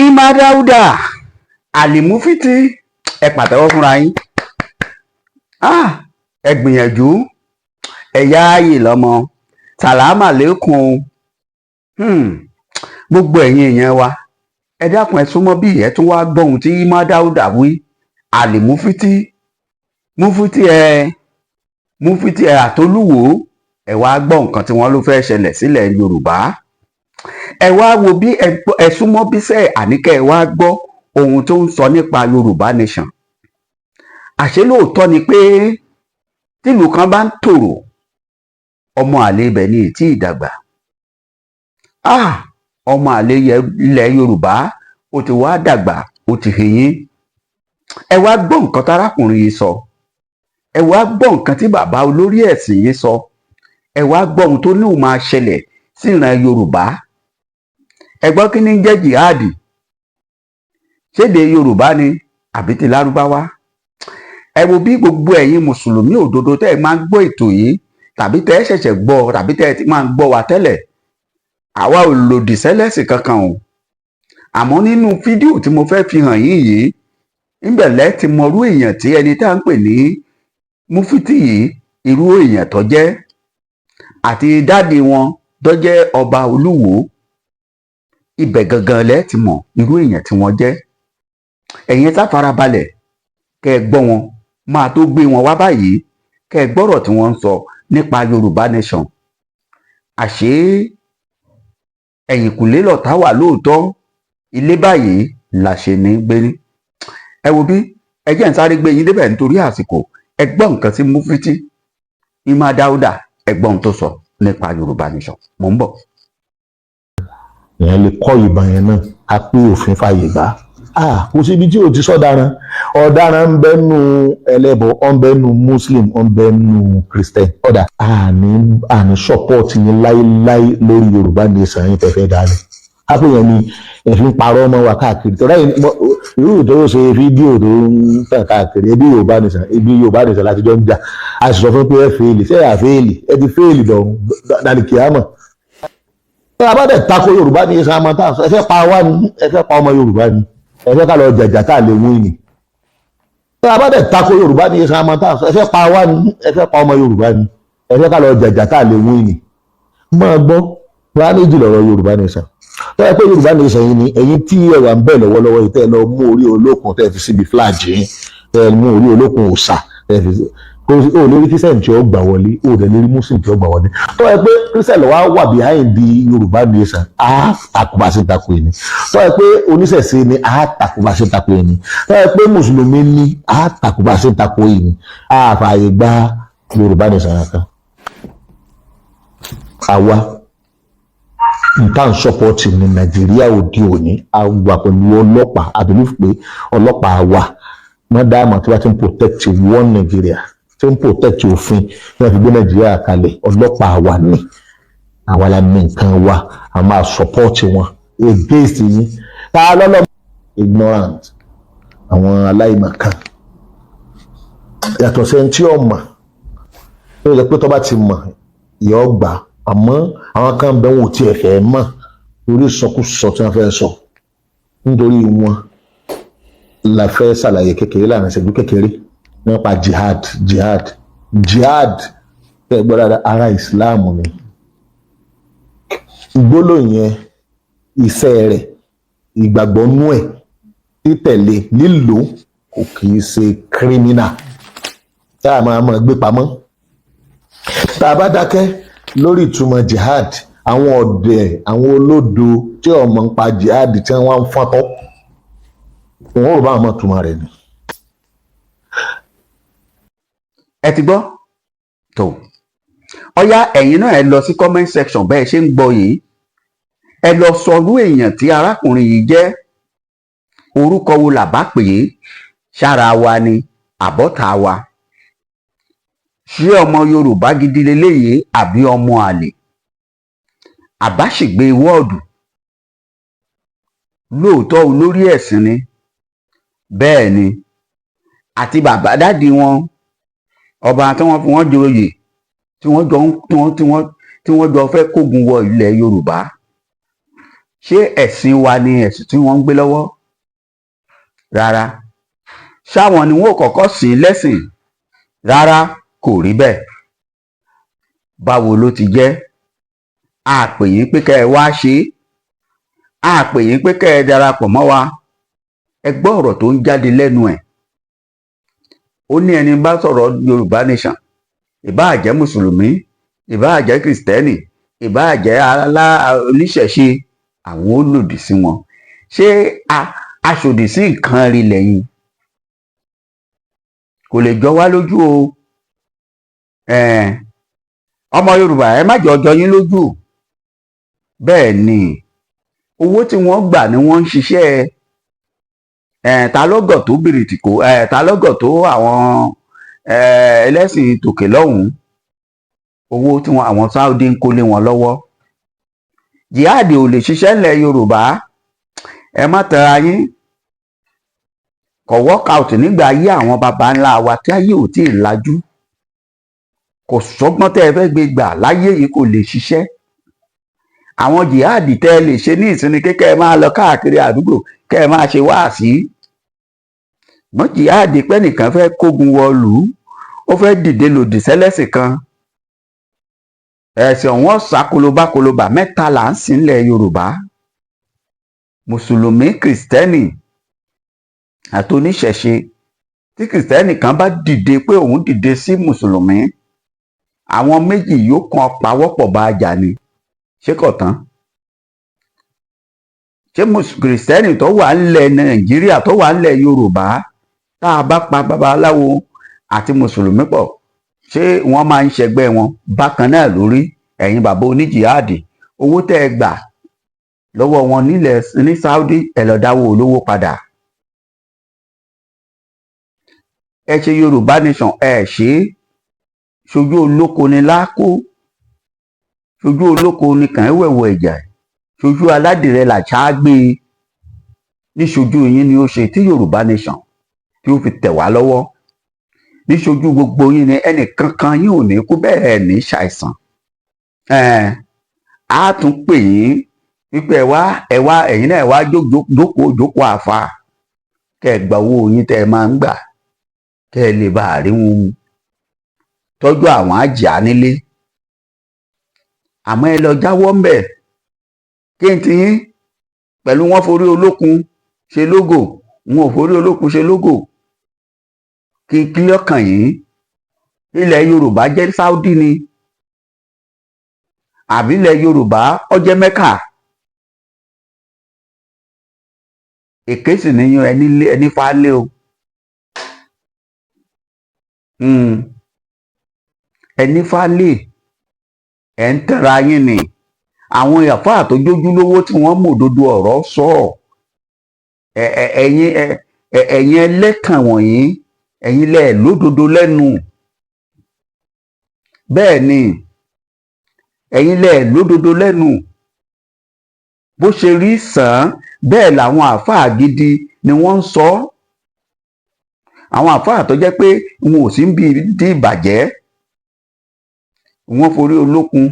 Ima Dauda Alimufiti ẹ pàtẹ́wọ́ fúnra yín. Ẹ gbìyànjú ẹ yáàyè lọ́mọ sàlámà lẹ́kùn. Gbogbo ẹ̀yin èèyàn wa ẹ dákun ẹ súnmọ́ bí ẹ tún wá gbọ́ ohun tí Ima Dauda wí. Alimufiti Mufiti ẹ àtolúwo ẹ wá gbọ́ nǹkan tí wọ́n ló fẹ́ ṣẹlẹ̀ sílẹ̀ Yorùbá. Ẹ wá wo bí ẹ súnmọ́ bí sẹ́ àníkẹ́ ẹ wá gbọ́ ohun tó ń sọ nípa Yorùbá nation. Àṣé lóòótọ́ ni pé tìlú kan bá ń tòrò ọmọ àlè ibẹ̀ ni ètí ìdàgbà. Ọmọ àlè ilẹ̀ Yorùbá ó ti wá dàgbà ó ti hìyín. Ẹ wá gbọ́ nǹkan tárákùnrin yìí sọ. Ẹ wá gbọ́ nǹkan tí bàbá olórí ẹ̀sìn yìí sọ. Ẹ wá gbọ́ ohun tó ní ó máa ṣẹlẹ̀ sí ìran Yorùbá. Ẹ gbọ́ kí ni ń jẹ́ jihadi? Ṣéde Yorùbá ni àbí ti Lárúbáwá? Ẹ wo bí gbogbo ẹ̀yin mùsùlùmí òdodo tẹ́ ẹ máa ń gbọ́ ètò yìí tàbí tẹ́ ẹ ṣẹ̀ṣẹ̀ gbọ́ tàbí tẹ́ ẹ ti máa ń gbọ́ wa tẹ́lẹ̀. Àwa ò lòdì sẹ́lẹ̀sìn kankan o. Àmọ́ nínú fídíò tí mo fẹ́ fi hàn yín yìí, níbẹ̀lẹ́ ti mọrú èèyàn tí ẹni tá à ń pè ní Mufiti yìí, irú èèyàn tó jẹ́, àti dáàdi wọn tó jẹ́ ọba Olúwo. Ibẹ̀ gangan lẹ́ ti mọ̀ irú èèyàn tí wọ́n jẹ́. Ẹ̀yin tá farabalẹ̀ kẹ́ ẹ gbọ́ wọn máa tó gbé wọn wá báyìí, kẹ́ ẹ gbọ́rọ̀ tí wọ́n ń sọ nípa Yorùbá nation. Àṣé ẹ̀yìnkùlé lọ̀tá wà lóòótọ́, ilé báyìí là ṣe ní gbé ní. Ẹ wo bí ẹ jẹ́ ń sáré gbé yín débẹ̀ nítorí àsìkò. Ẹ gbọ́ nǹkan tí Mufiti Ima Dauda ẹ gbọ́ ohun tó sọ nípa Yorùbá nation. Mò ń bọ̀. Ìyẹn lè kọ́ ìbọn yẹn náà á pé òfin fàyè gbà. Kò síbi tí ò ti sọ̀daràn. Ọ̀daràn ń bẹ́nu ẹlẹ́bọ, ó ń bẹ́nu Muslim, ó ń bẹ́nu Christian. Ọ̀dà àní support yín láéláé lórí Yorùbá nation yín tẹ̀fẹ́ dálẹ̀. Ápò yẹn ni ẹ̀fín parọ́ ọmọ wa káàkiri. Tọ́lá irú tó ṣe fídíò tó ń tàn káàkiri ibi Yorùbá nation láti jọ ń jà. A sì sọ fún pé ẹ fèèlì, ṣé ẹ fèèlì, ẹ ti fèèlì dọ̀rùn dàní kìámọ̀. Abádẹ̀ tako Yorùbá ní ìsàn àmọ́ tá ẹ fẹ́ pa wá ní, ẹ fẹ́ pa ọmọ Yorùbá ní, ẹ fẹ́ ká lọ jàjà tá lè wí ni. Abádẹ̀ tako Yorùbá ní ìsàn àmọ́ tá ẹ fẹ́ pa wá ní, ẹ fẹ́ pa ọmọ Yorùbá ní, ẹ fẹ́ ká lọ jàjà tá lè wí ni. Máa gbọ́ wá méjì lọ́rọ̀ Yorùbá nation. Tó yẹ pé Yorùbá nation yìí ni ẹ̀yin tí ẹ wà ń bẹ̀ lọ́wọ́lọ́wọ́ yìí tẹ́ ẹ lọ mú orí olókun tẹ́ ẹ fi síbi flag yín, tẹ́ ẹ mú orí olókun òòṣà tẹ́ ẹ fi sí. O lórí Christian tí ó gbà wọlé, o dẹ̀ lórí Muslim tí ó gbà wọlé. Tó yẹ pé Christian lọ́wọ́ wà behind the Yorùbá nation, takùbà sí takù ẹni. Tó yẹ pé oníṣẹ̀ṣe ni, takùbà sí takù ẹni. Tó yẹ pé Mùsùlùmí ni, takùbà sí takù ẹni. Fààyè gba Yorùbá nation kan. Àwa nǹkan support ní Nàìjíríà òde òní, àwa pẹ̀lú ọlọ́pàá, àbẹ̀lú pé ọlọ́pàá wa wọ́n dá àmọ́ tí wọ́n ti ń protect one Nàìjíríà, tí ń protect òfin tí wọ́n fi gbé Nàìjíríà kalẹ̀. Ọlọ́pàá wa ni àwa la ní nǹkan wa, a máa support wọn against yín. Tá lọ́lọ́ ignorant, àwọn aláìmọ̀kan, yàtọ̀ sẹ́ni tí ó mọ̀, ó yẹ pé tó bá ti mọ̀ yọ gbà. Àmọ́ àwọn kan bẹ̀ wọ́n tí ẹ fẹ́ mọ̀ lórí ìsọkúsọ tí wọ́n fẹ́ sọ. Nítorí wọn la fẹ́ ṣàlàyé kékeré láàrin ìṣẹ́jú kékeré nípa jihad tẹ́ gbọ́ dáadáa, ara Islam ni. Gbólóhùn yẹn, iṣẹ́ rẹ̀, ìgbàgbọ́ nú ẹ̀, títẹ̀lé, lílò kò kì í ṣe criminal tá a máa gbé pamọ́. Tá a bá dákẹ́ lórí ìtumọ̀ jihad, àwọn ọ̀dẹ̀, àwọn olódo tí ọmọ ń pa jihad tí wọ́n ń fọ́tọ́, wọ́n rò bá àwọn ìtumọ̀ rẹ̀ ni. Ẹ ti gbọ́ tó ọ̀yá ẹ̀yin náà ẹ lọ sí comment section bẹ́ẹ̀ ṣe ń gbọ́ yìí. Ẹ lọ sọrú èèyàn tí arákùnrin yìí jẹ́. Orúkọ wo làbá pè é? Ṣára wa ni àbọ̀tá wa? Ṣé ọmọ Yorùbá gidi leléyìí àbí ọmọ àlè? Àbáṣègbè wọ́ọ̀dù? Lóòótọ́ olórí ẹ̀sìn ni, bẹ́ẹ̀ ni, àti bàbá dáàdi wọn, ọba tí wọ́n fi wọ́n joyè, tí wọ́n jọ fẹ́ kógun wọ ilẹ̀ Yorùbá. ṣé ẹ̀sìn wa ni ẹ̀sìn tí wọ́n ń gbé lọ́wọ́? Rárá. Ṣáwọn ni wọ́n ò kọ́kọ́ sìn lẹ́sìn? Rárá, kò rí bẹ́ẹ̀. Báwo ló ti jẹ́? A pè yín pé kẹ́ ẹ wá ṣe é, a pè yín pé kẹ́ ẹ darapọ̀ mọ́ wa. Ẹ gbọ́ ọ̀rọ̀ tó ń jáde lẹ́nu ẹ̀. Ó ní ẹni bá sọ̀rọ̀ Yorùbá Nation, ìbáà jẹ́ mùsùlùmí, ìbáà jẹ́ kìrìsìtẹ́nì, ìbáà jẹ́ oníṣẹ̀ṣe, àwọn ó lòdì sí wọn. Ṣé aṣòdì sí nǹkan rí lẹ́yìn? Kò lè jọ wá lójú o. Ọmọ Yorùbá, ẹ má jọ jọ yín lójú. Bẹ́ẹ̀ ni owó tí wọ́n gbà ni wọ́n ń ṣiṣẹ́. Ta lọ́gọ̀ tó bìrìtìkó, ta lọ́gọ̀ tó àwọn ẹlẹ́sìn tòkè lọ́hùn-ún. Owó tí àwọn Saudi ń kó lé wọn lọ́wọ́. Jihad ò lè ṣiṣẹ́ ńlẹ̀ Yorùbá. Ẹ má tẹra yín. Kò work out nígbà ayé àwọn baba ńlá wa tí ayé ò tí ì lajú. Kò sọ́gbọ́n tẹ́ ẹ fẹ́ gbé gbà láyé yìí, kò lè ṣiṣẹ́. Àwọn jihad tẹ́ ẹ lè ṣe ní ìsinmi kékẹ́ ẹ máa lọ káàkiri àdúgbò kẹ́ ẹ máa ṣe wáàsí. Mọ́ jihad pé nìkan fẹ́ kógun wọlú, ó fẹ́ dìde lòdì sẹ́lẹ̀sìn kan. Ẹ̀sìn ọ̀wọ́n sá kolobá mẹ́ta là ń sìn ilẹ̀ Yorùbá. Mùsùlùmí, kìrìsìtẹ́nì àti oníṣẹ̀ṣe. Tí kìrìsìtẹ́nì kan bá dìde pé òun dìde sí mùsùlùmí, àwọn méjì yóò kan pawọ́pọ̀ bá a jà ni. Ṣé kò tán? Ṣé kìrìsìtẹ́nì tó wà ńlẹ̀ Nàìjíríà, tó wà ńlẹ̀ Yorùbá, tá a bá pa babaláwo àti mùsùlùmí pọ̀, ṣé wọ́n máa ń ṣẹgbẹ́ wọn? Bákan náà lórí ẹ̀yin bàbá oníjìhádì, owó tẹ́ ẹ gbà lọ́wọ́ wọn ní Saudi, ẹ lọ dáwó olówó padà. Ẹ ṣe Yorùbá Nation, ẹ ṣe é. Ṣojú olóko ni lákó, ṣojú olóko ni kàn ń wẹ̀wọ̀ ẹ̀jà, ṣojú aládìrẹ làṣà gbé. Ní ṣojú yín ni ó ṣe tí Yorùbá Nation tí ó fi tẹ̀ wá lọ́wọ́. Ní ṣojú gbogbo yín ni ẹnì kankan yín ò ní kú, bẹ́ẹ̀ ní ṣàìsàn. A tún pè yín wípé ẹ wá ẹ̀yin náà ẹ wá jókòó àfa, kẹ́ ẹ gba owó yín tẹ́ ẹ máa ń gbà, kẹ́ ẹ lè bá àríwọ̀n tọ́jú àwọn àjà nílé. Àmọ́ ẹ lọ jáwọ́ ń bẹ̀. Kí n ti yín pẹ̀lú wọn forí olókun ṣe lógò, wọn ò forí olókun ṣe lógò. Kí n kílẹ̀ ọkàn yín, ilẹ̀ Yorùbá jẹ́ Saudi ni àbí ilẹ̀ Yorùbá ó jẹ́ Mẹ́kà? Èké sì níyàn ẹni fálé o. Ẹni fálé ẹ̀ ń tẹ̀ra yín ni. Àwọn àfáà tó jójú lówó tí wọ́n mọ̀ òdodo ọ̀rọ̀ sọ. Ẹ̀yin ẹlẹ́tàn wọ̀nyí, ẹ̀yin lẹ̀ lódodo lẹ́nu. Bẹ́ẹ̀ ni, ẹ̀yin lẹ̀ lódodo lẹ́nu. Bó ṣe rí sàn án, bẹ́ẹ̀ làwọn àfáà gidi ni wọ́n ń sọ. Àwọn àfáà tó jẹ́ pé wọn ò sí ń bí ìdí ìbàjẹ́. Wọ́n forí olókun,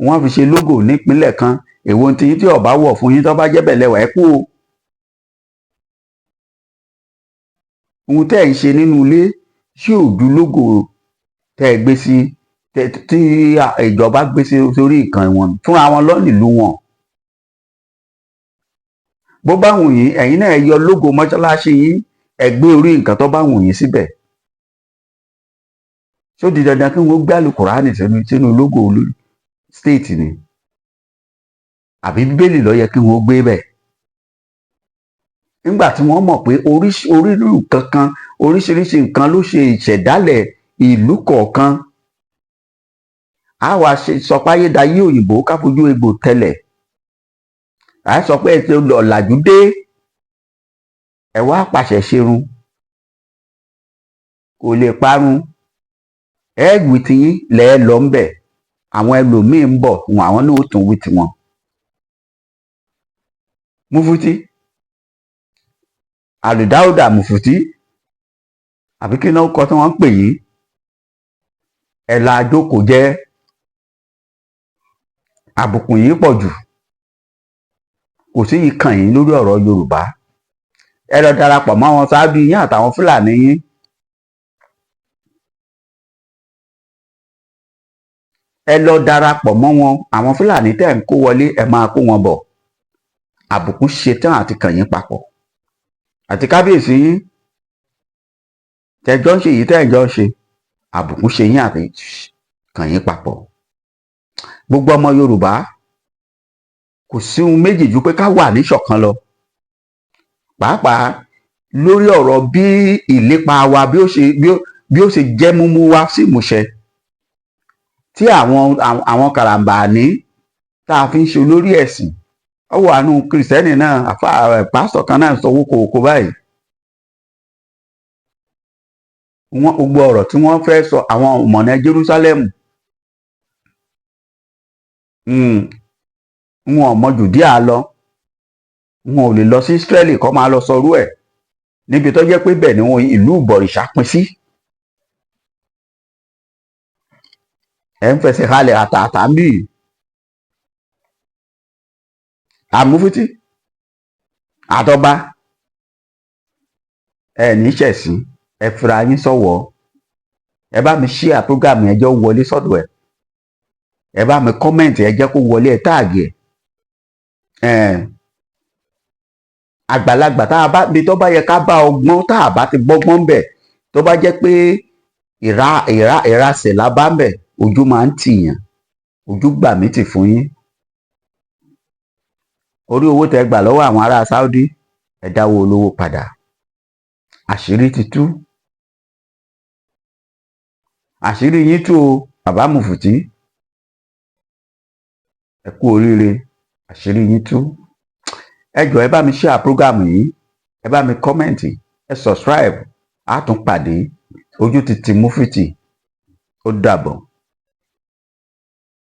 wọ́n fi ṣe lógò nípínlẹ̀ kan. Èwo tí yín tí ọba wọ̀ fún yín tó bá jẹ́ bẹ̀lẹ̀ wà ẹ́ kú o. Ohun tẹ́ ẹ̀ ń ṣe nínú ilé ṣé ò ju lógò tẹ́ ẹ gbé sí, tí ìjọba gbé sórí nǹkan wọn fúnra wọn lọ́nìlú wọn. Bó bá wù yín, ẹ̀yin náà yọ lógò mọ́ṣáláṣí yín, ẹ gbé orí nǹkan tó bá wù yín síbẹ̀. Ṣó di dandan kí wọ́n gbé àlùkùránì sínú lógò stéètì ni? Àbí Bíbélì ló yẹ kí wọ́n gbé bẹ̀? Nígbà tí wọ́n mọ̀ pé oríṣiríṣi nǹkan ló ṣe ìṣẹ̀dálẹ̀ ìlú kọ̀ọ̀kan. A wá sọ pé ayédáyé òyìnbó ká fojú egbò tẹlẹ̀. A sọ pé ẹ ti ọ̀làjú dé, ẹ wá pàṣẹ ṣerun. Kò lè parun. Ẹ wí tiyín lẹ lọ ń bẹ̀. Àwọn ẹlòmíín ń bọ̀, àwọn náà ó tún wí tiwọn. Mufti Àlùdáúdà Mufti, àbí kí náà kọ́ tí wọ́n ń pè yín, ẹ̀ la jókòó jẹ́. Àbùkù yìí pọ̀ jù. kò sí ìkàn yín lórí ọ̀rọ̀ Yorùbá. Ẹ lọ darapọ̀ mọ́ àwọn sáábì yín àtàwọn Fúlàní yín. Ẹ lọ darapọ̀ mọ́ wọn, àwọn Fúlàní tẹ́ ń kó wọlé ẹ máa kó wọn bọ̀. Àbùkù ṣetán àti kàn yín papọ̀. Àti kábíyèsí yín tẹ́jọ́ ń ṣe èyí tẹ́jọ́ ń ṣe, àbùkù ṣe yín àti kàn yín papọ̀. Gbogbo ọmọ Yorùbá kò sí ohun méjì ju pé ká wà níṣọ̀kan lọ. Pàápàá lórí ọ̀rọ̀ bí ìlépa wa bí ó ṣe jẹ́ múmú wá sí ìmúṣẹ. Tí àwọn karambání tá a fi ń ṣe olórí ẹ̀sìn, ó wà nù kìrìsìtẹ́nì náà, pásítọ̀ kan náà sọwọ́ kòkó báyìí. Wọ́n gbogbo ọ̀rọ̀ tí wọ́n fẹ́ sọ àwọn ọmọnà Jerúsálẹ́mù, wọn ò mọ Jùdíà lọ, wọn ò lè lọ sí Ísírẹ́lì kó máa lọ sọrú ẹ̀ níbi tó jẹ́ pé bẹ́ẹ̀ ni wọn ìlú ìbọ̀rìṣà pín sí. Ẹ ń fẹsẹ̀ halẹ̀ àtàtà ń bì. Àmúfitì àtọba ẹ níṣẹ̀sí, ẹ fira yín sọ̀wọ́. Ẹ bá mi share program ẹ jẹ́ ó wọlé sọ́dọ̀ ẹ̀. Ẹ bá mi comment ẹ jẹ́ kó wọlé, ẹ táàgì ẹ̀. Àgbàlagbà tá a bá bí tó bá yẹ ká bá ọgbọ́n tá a bá ti gbọ́gbọ́n bẹ̀, tó bá jẹ́ pé ìrasẹ̀ la bá ń bẹ̀, ojú máa ń tìyàn. Ojú gbà mí tì fún yín. Orí owó tẹ́ gbà lọ́wọ́ àwọn ará Saudi, ẹ dáwó olówó padà. Àṣírí ti tú. Àṣírí yín tú o, bàbá Mufti. Ẹ kú oríire, àṣírí yín tú. Ẹ jọ̀ọ́ ẹ bá mi share program yìí, ẹ bá mi comment, ẹ subscribe, á tún pàdé. Ojú ti Mufti. Ó dàbọ̀.